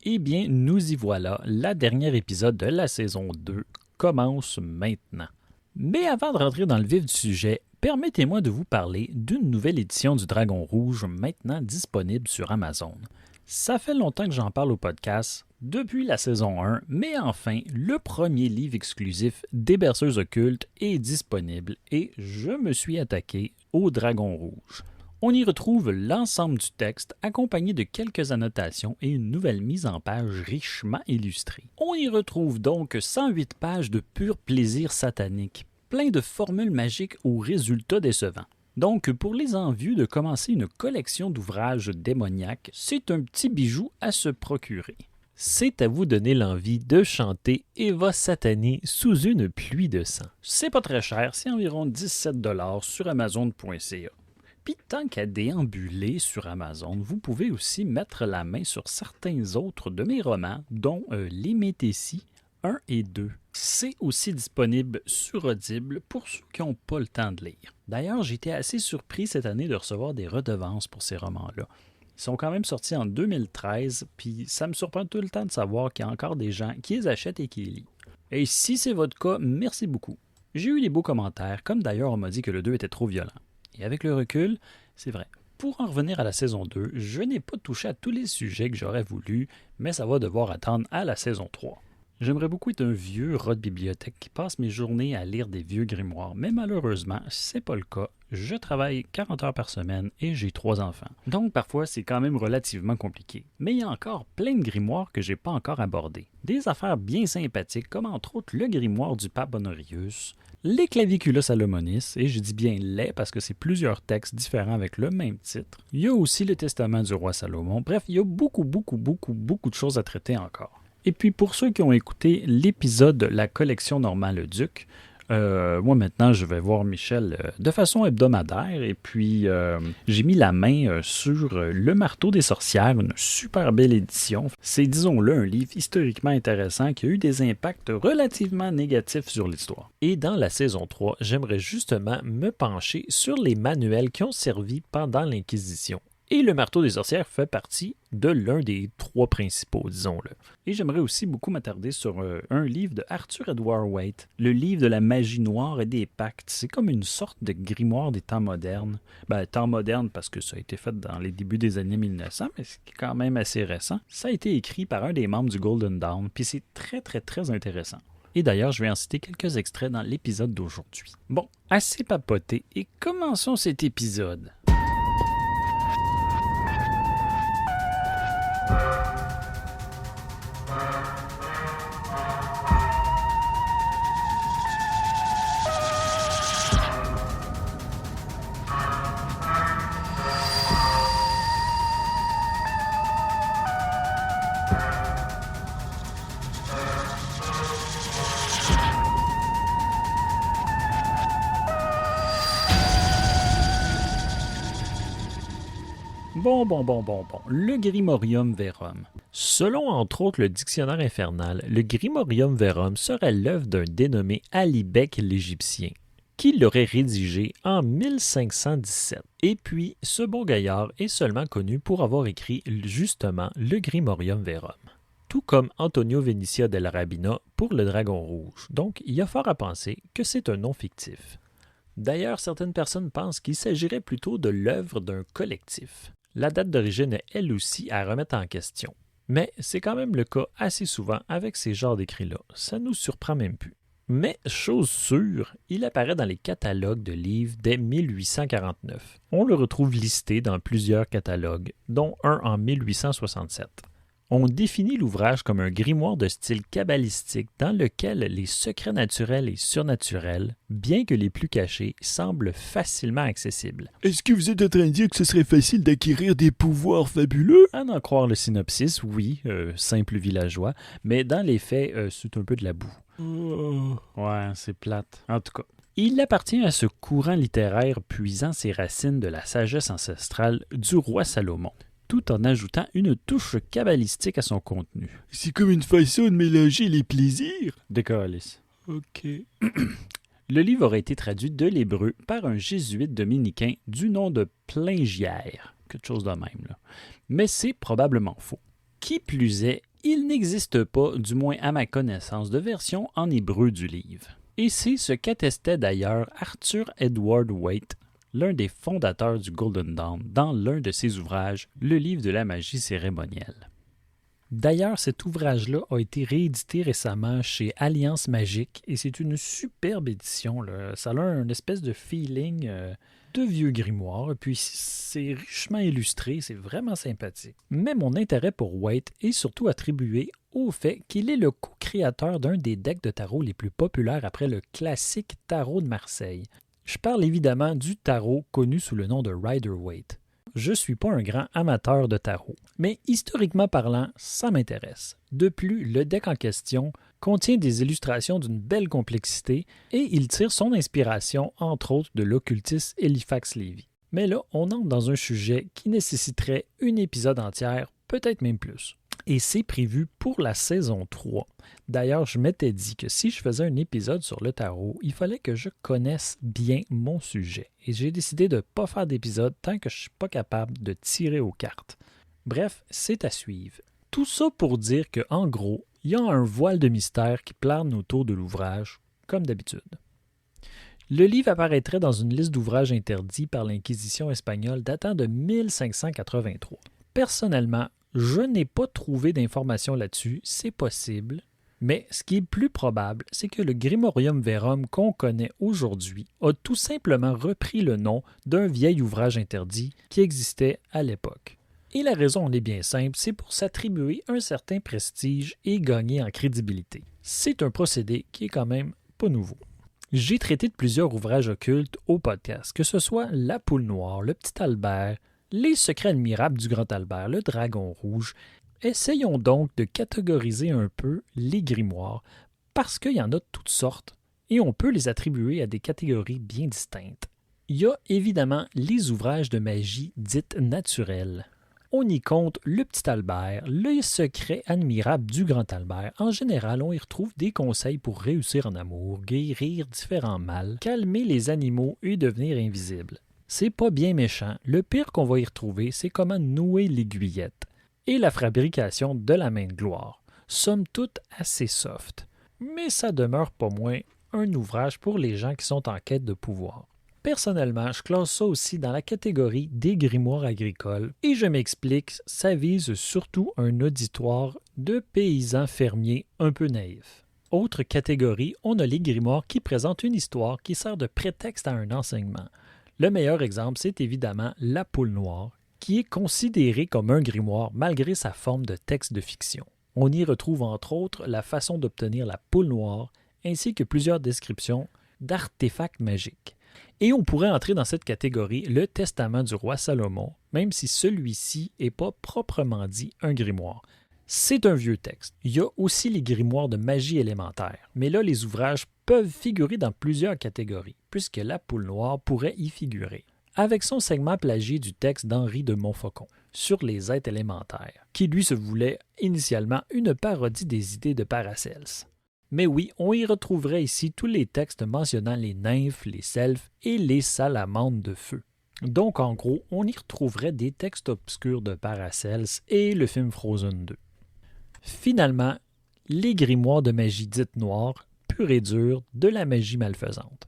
Eh bien, nous y voilà, la dernière épisode de la saison 2 commence maintenant. Mais avant de rentrer dans le vif du sujet, permettez-moi de vous parler d'une nouvelle édition du Dragon Rouge maintenant disponible sur Amazon. Ça fait longtemps que j'en parle au podcast, depuis la saison 1, mais enfin, le premier livre exclusif des Berceuses occultes est disponible et je me suis attaqué au Dragon Rouge. On y retrouve l'ensemble du texte accompagné de quelques annotations et une nouvelle mise en page richement illustrée. On y retrouve donc 108 pages de pur plaisir satanique, plein de formules magiques aux résultats décevants. Donc, pour les envieux de commencer une collection d'ouvrages démoniaques, c'est un petit bijou à se procurer. C'est à vous donner l'envie de chanter Eva Satané sous une pluie de sang. C'est pas très cher, c'est environ 17$ sur Amazon.ca. Puis tant qu'à déambuler sur Amazon, vous pouvez aussi mettre la main sur certains autres de mes romans, dont Les Météties 1 et 2. C'est aussi disponible sur Audible pour ceux qui n'ont pas le temps de lire. D'ailleurs, j'ai été assez surpris cette année de recevoir des redevances pour ces romans-là. Ils sont quand même sortis en 2013, puis ça me surprend tout le temps de savoir qu'il y a encore des gens qui les achètent et qui les lisent. Et si c'est votre cas, merci beaucoup. J'ai eu des beaux commentaires, comme d'ailleurs on m'a dit que le 2 était trop violent. Et avec le recul, c'est vrai. Pour en revenir à la saison 2, je n'ai pas touché à tous les sujets que j'aurais voulu, mais ça va devoir attendre à la saison 3. J'aimerais beaucoup être un vieux rat de bibliothèque qui passe mes journées à lire des vieux grimoires, mais malheureusement, c'est pas le cas. Je travaille 40 heures par semaine et j'ai 3 enfants. Donc parfois, c'est quand même relativement compliqué. Mais il y a encore plein de grimoires que j'ai pas encore abordés. Des affaires bien sympathiques, comme entre autres le grimoire du pape Honorius, les Clavicula Salomonis, et je dis bien les parce que c'est plusieurs textes différents avec le même titre. Il y a aussi le testament du roi Salomon. Bref, il y a beaucoup de choses à traiter encore. Et puis pour ceux qui ont écouté l'épisode de la collection Normand le Duc, moi maintenant je vais voir Michel de façon hebdomadaire et puis j'ai mis la main sur Le Marteau des Sorcières, une super belle édition. C'est, disons-le, un livre historiquement intéressant qui a eu des impacts relativement négatifs sur l'histoire. Et dans la saison 3, j'aimerais justement me pencher sur les manuels qui ont servi pendant l'Inquisition. Et Le Marteau des Sorcières fait partie de l'un des 3 principaux, disons-le. Et j'aimerais aussi beaucoup m'attarder sur un livre de Arthur Edward Waite, le livre de la magie noire et des pactes. C'est comme une sorte de grimoire des temps modernes. Temps moderne parce que ça a été fait dans les débuts des années 1900, mais c'est quand même assez récent. Ça a été écrit par un des membres du Golden Dawn, puis c'est très intéressant. Et d'ailleurs, je vais en citer quelques extraits dans l'épisode d'aujourd'hui. Bon, assez papoté, et commençons cet épisode. Bon. Le Grimorium Verum. Selon entre autres le dictionnaire infernal, le Grimorium Verum serait l'œuvre d'un dénommé Alibek l'Égyptien, qui l'aurait rédigé en 1517. Et puis, ce bon gaillard est seulement connu pour avoir écrit justement le Grimorium Verum. Tout comme Antonio Venicia della Rabina pour le Dragon Rouge. Donc, il y a fort à penser que c'est un nom fictif. D'ailleurs, certaines personnes pensent qu'il s'agirait plutôt de l'œuvre d'un collectif. La date d'origine est elle aussi à remettre en question. Mais c'est quand même le cas assez souvent avec ces genres d'écrits-là. Ça nous surprend même plus. Mais, chose sûre, il apparaît dans les catalogues de livres dès 1849. On le retrouve listé dans plusieurs catalogues, dont un en 1867. On définit l'ouvrage comme un grimoire de style kabbalistique dans lequel les secrets naturels et surnaturels, bien que les plus cachés, semblent facilement accessibles. Est-ce que vous êtes en train de dire que ce serait facile d'acquérir des pouvoirs fabuleux? À en croire le synopsis, oui, simple villageois, mais dans les faits, c'est un peu de la boue. Ouais, c'est plate. En tout cas, il appartient à ce courant littéraire puisant ses racines de la sagesse ancestrale du roi Salomon, tout en ajoutant une touche kabbalistique à son contenu. C'est comme une façon de mélanger les plaisirs. Décalisse. OK. Le livre aurait été traduit de l'hébreu par un jésuite dominicain du nom de Plaingière. Quelque chose de même, là. Mais c'est probablement faux. Qui plus est, il n'existe pas, du moins à ma connaissance, de version en hébreu du livre. Et c'est ce qu'attestait d'ailleurs Arthur Edward Waite, l'un des fondateurs du Golden Dawn, dans l'un de ses ouvrages, Le livre de la magie cérémonielle. D'ailleurs, cet ouvrage-là a été réédité récemment chez Alliance Magique et c'est une superbe édition, là. Ça a une espèce de feeling de vieux grimoire, et puis c'est richement illustré, c'est vraiment sympathique. Mais mon intérêt pour Waite est surtout attribué au fait qu'il est le co-créateur d'un des decks de tarot les plus populaires après le classique tarot de Marseille. Je parle évidemment du tarot connu sous le nom de Rider-Waite. Je ne suis pas un grand amateur de tarot, mais historiquement parlant, ça m'intéresse. De plus, le deck en question contient des illustrations d'une belle complexité et il tire son inspiration, entre autres, de l'occultiste Elifax Lévy. Mais là, on entre dans un sujet qui nécessiterait un épisode entier, peut-être même plus. Et c'est prévu pour la saison 3. D'ailleurs, je m'étais dit que si je faisais un épisode sur le tarot, il fallait que je connaisse bien mon sujet. Et j'ai décidé de ne pas faire d'épisode tant que je ne suis pas capable de tirer aux cartes. Bref, c'est à suivre. Tout ça pour dire qu'en gros, il y a un voile de mystère qui plane autour de l'ouvrage, comme d'habitude. Le livre apparaîtrait dans une liste d'ouvrages interdits par l'Inquisition espagnole datant de 1583. Personnellement, je n'ai pas trouvé d'informations là-dessus, c'est possible, mais ce qui est plus probable, c'est que le Grimorium Verum qu'on connaît aujourd'hui a tout simplement repris le nom d'un vieil ouvrage interdit qui existait à l'époque. Et la raison en est bien simple, c'est pour s'attribuer un certain prestige et gagner en crédibilité. C'est un procédé qui est quand même pas nouveau. J'ai traité de plusieurs ouvrages occultes au podcast, que ce soit La Poule Noire, Le Petit Albert, Les Secrets admirables du Grand Albert, Le Dragon Rouge. Essayons donc de catégoriser un peu les grimoires, parce qu'il y en a de toutes sortes, et on peut les attribuer à des catégories bien distinctes. Il y a évidemment les ouvrages de magie dites naturelles. On y compte Le Petit Albert, Les Secrets admirables du Grand Albert. En général, on y retrouve des conseils pour réussir en amour, guérir différents mals, calmer les animaux et devenir invisible. C'est pas bien méchant. Le pire qu'on va y retrouver, c'est comment nouer l'aiguillette et la fabrication de la main de gloire. Somme toute assez soft. Mais ça demeure pas moins un ouvrage pour les gens qui sont en quête de pouvoir. Personnellement, je classe ça aussi dans la catégorie des grimoires agricoles et je m'explique, ça vise surtout un auditoire de paysans fermiers un peu naïfs. Autre catégorie, on a les grimoires qui présentent une histoire qui sert de prétexte à un enseignement. Le meilleur exemple, c'est évidemment La Poule Noire, qui est considéré comme un grimoire malgré sa forme de texte de fiction. On y retrouve entre autres la façon d'obtenir la poule noire, ainsi que plusieurs descriptions d'artefacts magiques. Et on pourrait entrer dans cette catégorie le Testament du roi Salomon, même si celui-ci n'est pas proprement dit un grimoire. C'est un vieux texte. Il y a aussi les grimoires de magie élémentaire, mais là les ouvrages peuvent figurer dans plusieurs catégories, puisque La Poule Noire pourrait y figurer. Avec son segment plagié du texte d'Henri de Montfaucon sur les êtres élémentaires, qui lui se voulait initialement une parodie des idées de Paracelse. Mais oui, on y retrouverait ici tous les textes mentionnant les nymphes, les selfs et les salamandres de feu. Donc en gros, on y retrouverait des textes obscurs de Paracelse et le film Frozen 2. Finalement, les grimoires de magie dite noire, pure et dure, de la magie malfaisante.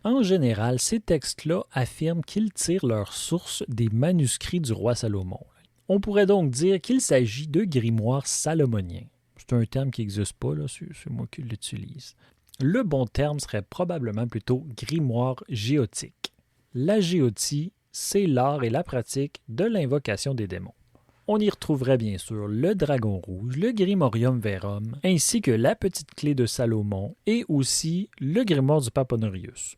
En général, ces textes-là affirment qu'ils tirent leur source des manuscrits du roi Salomon. On pourrait donc dire qu'il s'agit de grimoires salomoniens. C'est un terme qui n'existe pas, là, c'est moi qui l'utilise. Le bon terme serait probablement plutôt grimoire géotique. La géotie, c'est l'art et la pratique de l'invocation des démons. On y retrouverait bien sûr le Dragon Rouge, le Grimorium Verum, ainsi que la Petite Clé de Salomon et aussi le Grimoire du Pape Honorius.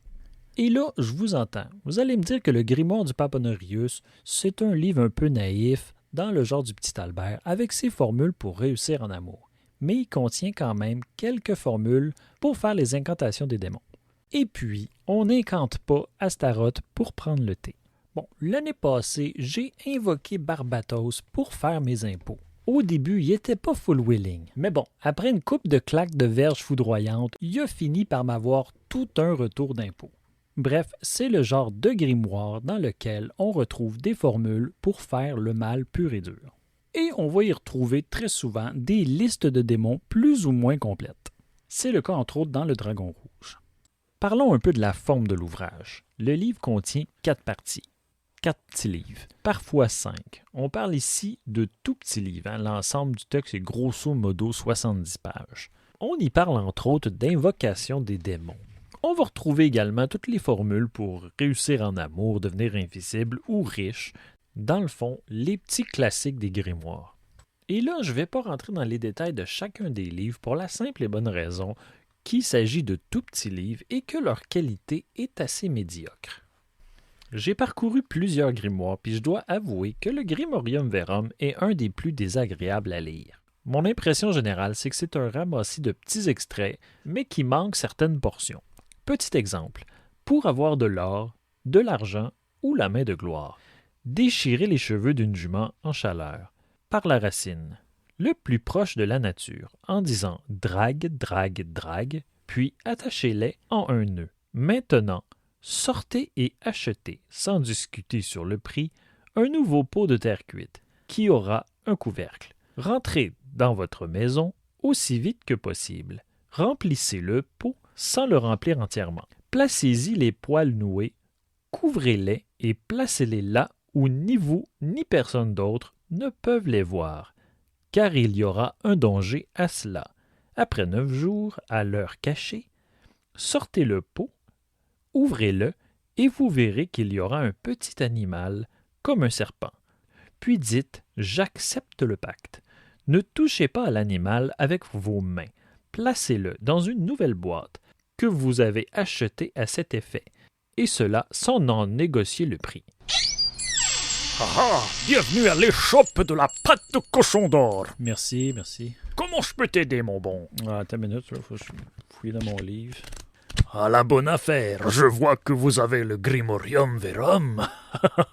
Et là, je vous entends. Vous allez me dire que le Grimoire du Pape Honorius, c'est un livre un peu naïf, dans le genre du Petit Albert, avec ses formules pour réussir en amour. Mais il contient quand même quelques formules pour faire les incantations des démons. Et puis, on n'incante pas Astaroth pour prendre le thé. Bon, l'année passée, j'ai invoqué Barbatos pour faire mes impôts. Au début, il était pas full willing. Mais bon, après une coupe de claques de verge foudroyante, il a fini par m'avoir tout un retour d'impôts. Bref, c'est le genre de grimoire dans lequel on retrouve des formules pour faire le mal pur et dur. et on va y retrouver très souvent des listes de démons plus ou moins complètes. C'est le cas entre autres dans le Dragon Rouge. Parlons un peu de la forme de l'ouvrage. Le livre contient 4 parties. 4 petits livres, parfois 5. On parle ici de tout petits livres. L'ensemble du texte est grosso modo 70 pages. On y parle entre autres d'invocation des démons. On va retrouver également toutes les formules pour réussir en amour, devenir invisible ou riche. Dans le fond, les petits classiques des grimoires. Et là, je ne vais pas rentrer dans les détails de chacun des livres pour la simple et bonne raison qu'il s'agit de tout petits livres et que leur qualité est assez médiocre. J'ai parcouru plusieurs grimoires, puis je dois avouer que le Grimorium Verum est un des plus désagréables à lire. Mon impression générale, c'est que c'est un ramassis de petits extraits, mais qui manque certaines portions. Petit exemple, pour avoir de l'or, de l'argent ou la main de gloire, déchirer les cheveux d'une jument en chaleur, par la racine, le plus proche de la nature, en disant drague, drague, drague, puis attachez-les en un nœud. Maintenant, sortez et achetez, sans discuter sur le prix, un nouveau pot de terre cuite, qui aura un couvercle. Rentrez dans votre maison aussi vite que possible. Remplissez le pot sans le remplir entièrement. Placez-y les poils noués, couvrez-les et placez-les là où ni vous ni personne d'autre ne peuvent les voir, car il y aura un danger à cela. Après 9 jours, à l'heure cachée, sortez le pot, ouvrez-le et vous verrez qu'il y aura un petit animal comme un serpent. Puis dites « J'accepte le pacte ». Ne touchez pas à l'animal avec vos mains. Placez-le dans une nouvelle boîte que vous avez achetée à cet effet, et cela sans en négocier le prix. Ah, bienvenue à l'échoppe de la pâte de cochon d'or. Merci, merci. Comment je peux t'aider, mon bon? Attends une minute, il faut que je fouille dans mon livre. À la bonne affaire, je vois que vous avez le Grimorium Verum.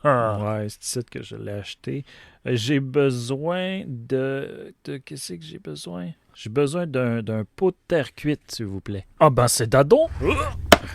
Ouais, c'est ici que je l'ai acheté. J'ai besoin de... Qu'est-ce que j'ai besoin? J'ai besoin d'un pot de terre cuite, s'il vous plaît. Ah ben c'est dadon.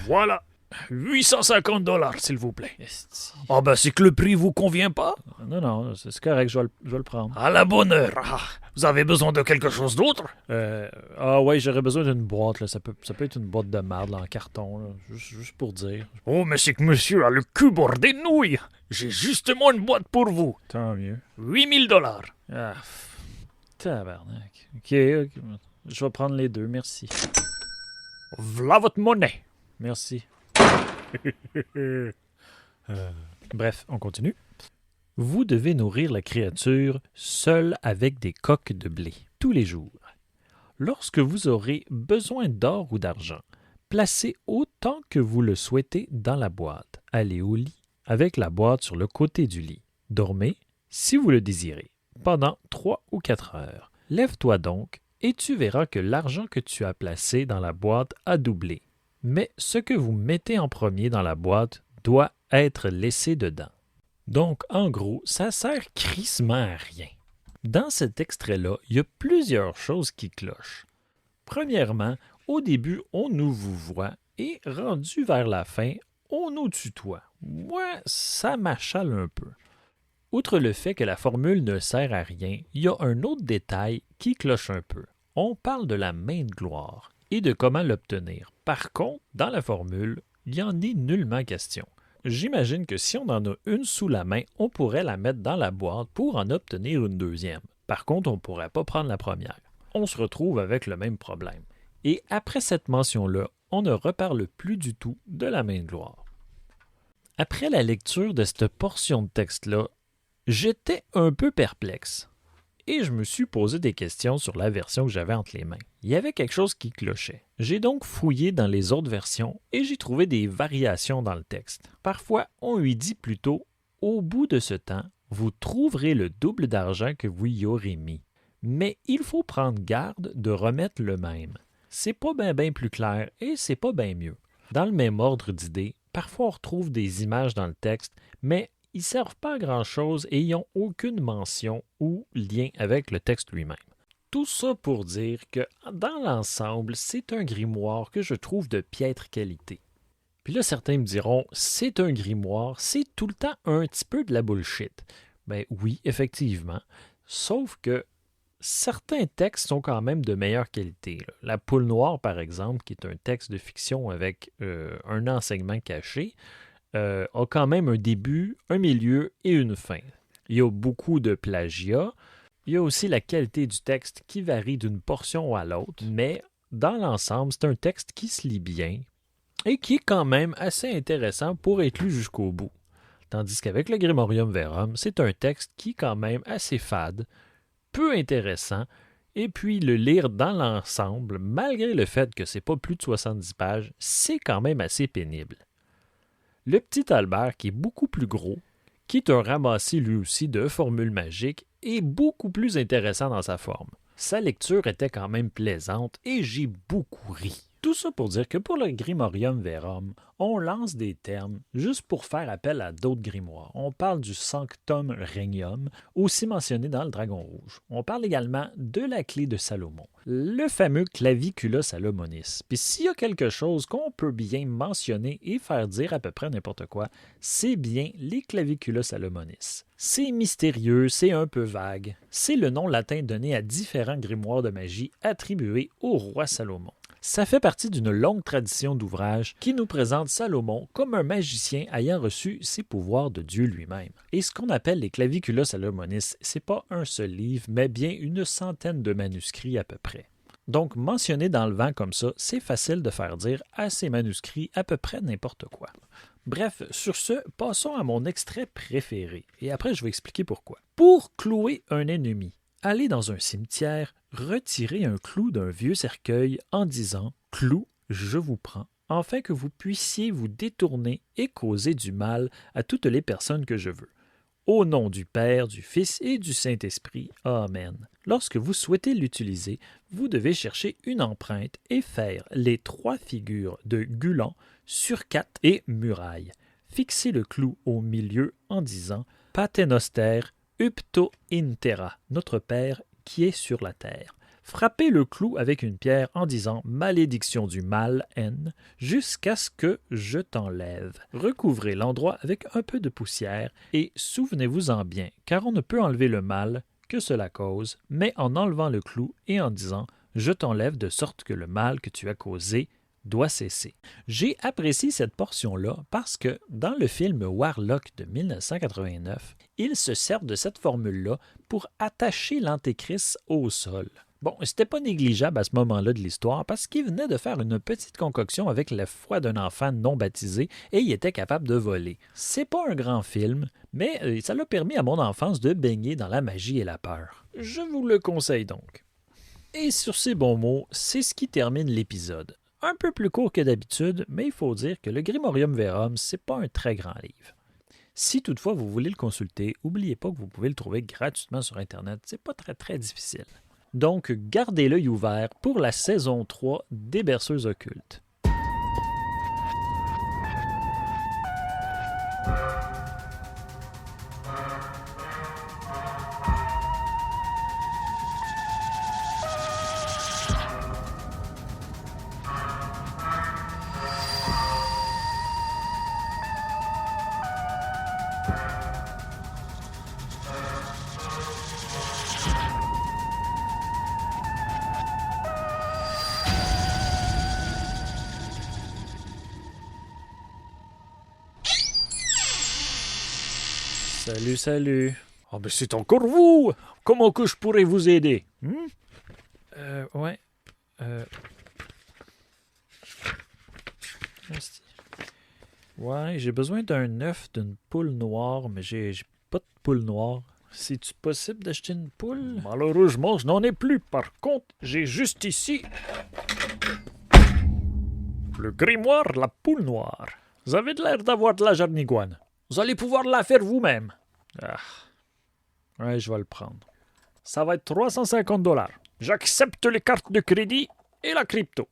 Voilà. 850 $, s'il vous plaît. Esti. Ah ben c'est que le prix vous convient pas? Non, c'est correct, je vais le prendre. À la bonne heure. Ah, vous avez besoin de quelque chose d'autre? Ouais, j'aurais besoin d'une boîte, là. Ça peut être une boîte de merde, là, en carton, là. Juste pour dire. Oh, mais c'est que monsieur a le cul bordé de nouilles. J'ai justement une boîte pour vous. Tant mieux. 8 000 $. Ah, tabarnak. OK. Je vais prendre les deux, merci. V'là votre monnaie. Merci. Bref, on continue. Vous devez nourrir la créature seule avec des coques de blé, tous les jours. Lorsque vous aurez besoin d'or ou d'argent, placez autant que vous le souhaitez dans la boîte. Allez au lit, avec la boîte sur le côté du lit. Dormez, si vous le désirez, pendant 3 ou 4 heures. Lève-toi donc, et tu verras que l'argent que tu as placé dans la boîte a doublé. Mais ce que vous mettez en premier dans la boîte doit être laissé dedans. Donc, en gros, ça sert crissement à rien. Dans cet extrait-là, il y a plusieurs choses qui clochent. Premièrement, au début, on nous vous voit et rendu vers la fin, on nous tutoie. Moi, ça m'achale un peu. Outre le fait que la formule ne sert à rien, il y a un autre détail qui cloche un peu. On parle de la main de gloire et de comment l'obtenir. Par contre, dans la formule, il n'y en est nullement question. J'imagine que si on en a une sous la main, on pourrait la mettre dans la boîte pour en obtenir une deuxième. Par contre, on ne pourrait pas prendre la première. On se retrouve avec le même problème. Et après cette mention-là, on ne reparle plus du tout de la main de gloire. Après la lecture de cette portion de texte-là, j'étais un peu perplexe. Et je me suis posé des questions sur la version que j'avais entre les mains. Il y avait quelque chose qui clochait. J'ai donc fouillé dans les autres versions et j'ai trouvé des variations dans le texte. Parfois, on lui dit plutôt « Au bout de ce temps, vous trouverez le double d'argent que vous y aurez mis. » Mais il faut prendre garde de remettre le même. C'est pas bien plus clair et c'est pas bien mieux. Dans le même ordre d'idées, parfois on retrouve des images dans le texte, mais ils ne servent pas à grand-chose et ils n'ont aucune mention ou lien avec le texte lui-même. Tout ça pour dire que, dans l'ensemble, c'est un grimoire que je trouve de piètre qualité. Puis là, certains me diront, c'est un grimoire, c'est tout le temps un petit peu de la bullshit. Ben oui, effectivement, Sauf que certains textes sont quand même de meilleure qualité. La Poule Noire, par exemple, qui est un texte de fiction avec un enseignement caché, a quand même un début, un milieu et une fin. Il y a beaucoup de plagiat. Il y a aussi la qualité du texte qui varie d'une portion à l'autre, mais dans l'ensemble, c'est un texte qui se lit bien et qui est quand même assez intéressant pour être lu jusqu'au bout. Tandis qu'avec le Grimorium Verum, c'est un texte qui est quand même assez fade, peu intéressant, et puis le lire dans l'ensemble, malgré le fait que c'est pas plus de 70 pages, c'est quand même assez pénible. Le Petit Albert, qui est beaucoup plus gros, qui est un ramassis lui aussi de formules magiques, est beaucoup plus intéressant dans sa forme. Sa lecture était quand même plaisante et j'ai beaucoup ri. Tout ça pour dire que pour le Grimorium Verum, on lance des termes juste pour faire appel à d'autres grimoires. On parle du Sanctum Regnum, aussi mentionné dans le Dragon Rouge. On parle également de la clé de Salomon, le fameux Clavicula Salomonis. Puis s'il y a quelque chose qu'on peut bien mentionner et faire dire à peu près n'importe quoi, c'est bien les Clavicula Salomonis. C'est mystérieux, c'est un peu vague. C'est le nom latin donné à différents grimoires de magie attribués au roi Salomon. Ça fait partie d'une longue tradition d'ouvrages qui nous présente Salomon comme un magicien ayant reçu ses pouvoirs de Dieu lui-même. Et ce qu'on appelle les Clavicula Salomonis, c'est pas un seul livre, mais bien une centaine de manuscrits à peu près. Donc, mentionné dans le vent comme ça, c'est facile de faire dire à ces manuscrits à peu près n'importe quoi. Bref, sur ce, passons à mon extrait préféré, et après je vais expliquer pourquoi. Pour clouer un ennemi, allez dans un cimetière, retirez un clou d'un vieux cercueil en disant « Clou, je vous prends », afin que vous puissiez vous détourner et causer du mal à toutes les personnes que je veux. Au nom du Père, du Fils et du Saint-Esprit. Amen. Lorsque vous souhaitez l'utiliser, vous devez chercher une empreinte et faire les 3 figures de Gulan, Surcat et Muraille. Fixez le clou au milieu en disant « Paternoster Upto Intera, notre Père qui est sur la terre. » Frappez le clou avec une pierre en disant « Malédiction du mal, N » jusqu'à ce que je t'enlève. Recouvrez l'endroit avec un peu de poussière et souvenez-vous-en bien, car on ne peut enlever le mal que cela cause, mais en enlevant le clou et en disant « Je t'enlève de sorte que le mal que tu as causé doit cesser. » J'ai apprécié cette portion-là parce que dans le film Warlock de 1989, ils se servent de cette formule-là pour attacher l'Antéchrist au sol. Bon, c'était pas négligeable à ce moment-là de l'histoire parce qu'il venait de faire une petite concoction avec la foi d'un enfant non baptisé et il était capable de voler. C'est pas un grand film, mais ça l'a permis à mon enfance de baigner dans la magie et la peur. Je vous le conseille donc. Et sur ces bons mots, c'est ce qui termine l'épisode. Un peu plus court que d'habitude, mais il faut dire que le Grimorium Verum, c'est pas un très grand livre. Si toutefois vous voulez le consulter, n'oubliez pas que vous pouvez le trouver gratuitement sur Internet, c'est pas très difficile. Donc, gardez l'œil ouvert pour la saison 3 des Berceuses occultes. Salut. Oh, mais c'est encore vous! Comment que je pourrais vous aider? Ouais. Ouais, j'ai besoin d'un œuf d'une poule noire, mais j'ai pas de poule noire. C'est-tu possible d'acheter une poule? Malheureusement, je n'en ai plus. Par contre, j'ai juste ici le grimoire de la poule noire. Vous avez de l'air d'avoir de la jarniguane. Vous allez pouvoir la faire vous-même. Ouais, je vais le prendre. Ça va être 350 $. J'accepte les cartes de crédit et la crypto.